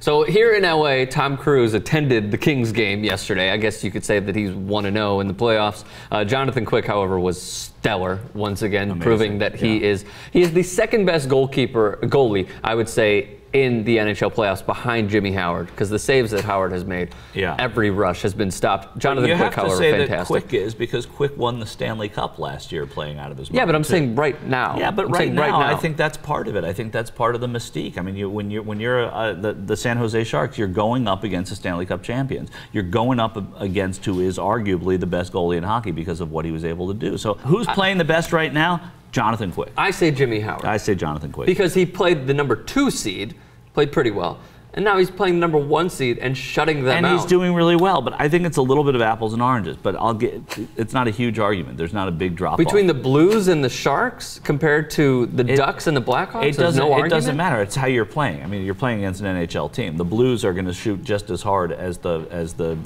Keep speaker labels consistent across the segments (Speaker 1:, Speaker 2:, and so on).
Speaker 1: So here in LA, Tom Cruise attended the Kings game yesterday. I guess you could say that he's 1-0 in the playoffs. Jonathan Quick, however, was stellar once again, amazing. Proving that he is the second best goalie, I would say, in the NHL playoffs behind Jimmy Howard, because the saves that Howard has made, every rush has been stopped. Jonathan Quick, however, fantastic.
Speaker 2: You have to say that Quick is, because Quick won the Stanley Cup last year playing out of his mind.
Speaker 1: Yeah, but I'm saying right now.
Speaker 2: Yeah, but right now, I think that's part of it. I think that's part of the mystique. I mean, when you're the San Jose Sharks, you're going up against the Stanley Cup champions. You're going up against who is arguably the best goalie in hockey because of what he was able to do. So who's playing the best right now? Jonathan Quick.
Speaker 1: I say Jimmy Howard.
Speaker 2: I say Jonathan Quick.
Speaker 1: Because he played the #2 seed, played pretty well. And now he's playing the #1 seed and shutting them out.
Speaker 2: And he's doing really well, but I think it's a little bit of apples and oranges. But it's not a huge argument. There's not a big drop
Speaker 1: between the Blues and the Sharks compared to the Ducks and the Blackhawks.
Speaker 2: It doesn't matter. It's how you're playing. I mean, you're playing against an NHL team. The Blues are going to shoot just as hard as the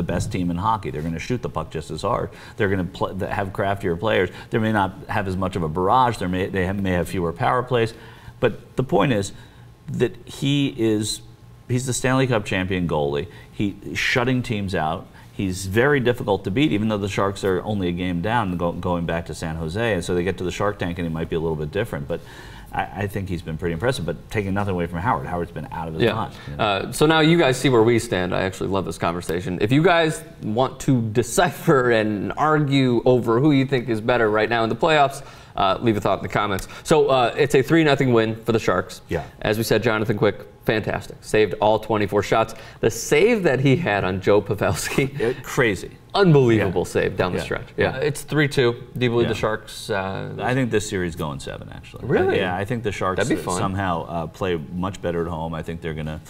Speaker 2: best team in hockey. They're going to shoot the puck just as hard. They're going to have craftier players. They may not have as much of a barrage. They may have fewer power plays. But the point is that he's the Stanley Cup champion goalie. He's shutting teams out. He's very difficult to beat, even though the Sharks are only a game down going back to San Jose. And so they get to the Shark Tank and he might be a little bit different. But I think he's been pretty impressive, but taking nothing away from Howard. Howard's been out of his mind. You know?
Speaker 1: So now you guys see where we stand. I actually love this conversation. If you guys want to decipher and argue over who you think is better right now in the playoffs, leave a thought in the comments. So it's a 3-0 win for the Sharks.
Speaker 2: Yeah.
Speaker 1: As we said, Jonathan Quick, fantastic. Saved all 24 shots. The save that he had on Joe Pavelski.
Speaker 2: Crazy.
Speaker 1: Unbelievable save down the stretch. It's 3-2. Do you believe the Sharks?
Speaker 2: I think this series going 7, actually.
Speaker 1: Really?
Speaker 2: I think the Sharks somehow play much better at home. I think they're going to.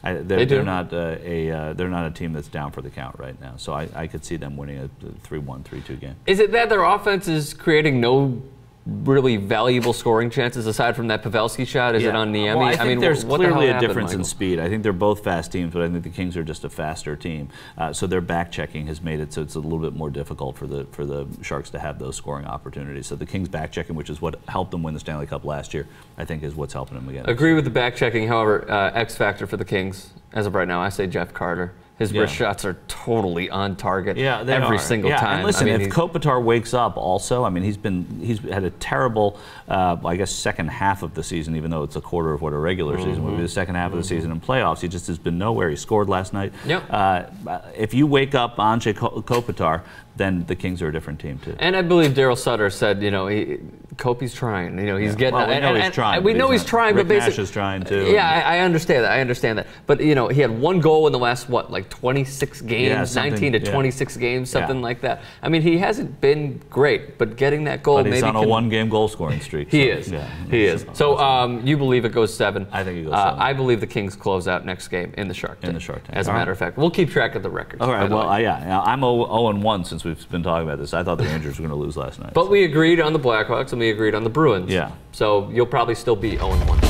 Speaker 2: They're not a team that's down for the count right now. So I could see them winning a 3-1, 3-2 game.
Speaker 1: Is it that their offense is creating no really valuable scoring chances aside from that Pavelski shot? Is it on Niemi?
Speaker 2: Well, I think there's clearly a difference in speed. I think they're both fast teams, but I think the Kings are just a faster team. So their back checking has made it so it's a little bit more difficult for the Sharks to have those scoring opportunities. So the Kings back checking, which is what helped them win the Stanley Cup last year, I think is what's helping them again.
Speaker 1: Agree with the back checking. However, X factor for the Kings as of right now, I say Jeff Carter. His wrist shots are totally on target every single time.
Speaker 2: And listen, if Kopitar wakes up also, I mean, he's had a terrible, I guess, second half of the season, even though it's a quarter of what a regular season would be. The second half of the season in playoffs, he just has been nowhere. He scored last night. If you wake up Anze Kopitar, then the Kings are a different team too.
Speaker 1: And I believe Daryl Sutter said, you know, Kopi's trying. You know, he's getting.
Speaker 2: Well, we know he's trying.
Speaker 1: We know he's trying, but basically,
Speaker 2: Nash is trying too.
Speaker 1: Yeah, I understand that. I understand that. But you know, he had 1 goal in the last 26 games, 19 to 26 games, something like that. I mean, he hasn't been great, but getting that goal,
Speaker 2: but he's on a 1-game goal scoring streak.
Speaker 1: He is. He is. So you believe it goes 7?
Speaker 2: I think it goes 7.
Speaker 1: I believe the Kings close out next game in the Shark Tank. As a matter of fact, we'll keep track of the records.
Speaker 2: All right. Well, I'm 0-1 since we've been talking about this. I thought the Rangers were going to lose last night.
Speaker 1: But we agreed on the Blackhawks and we agreed on the Bruins.
Speaker 2: Yeah.
Speaker 1: So you'll probably still be 0-1.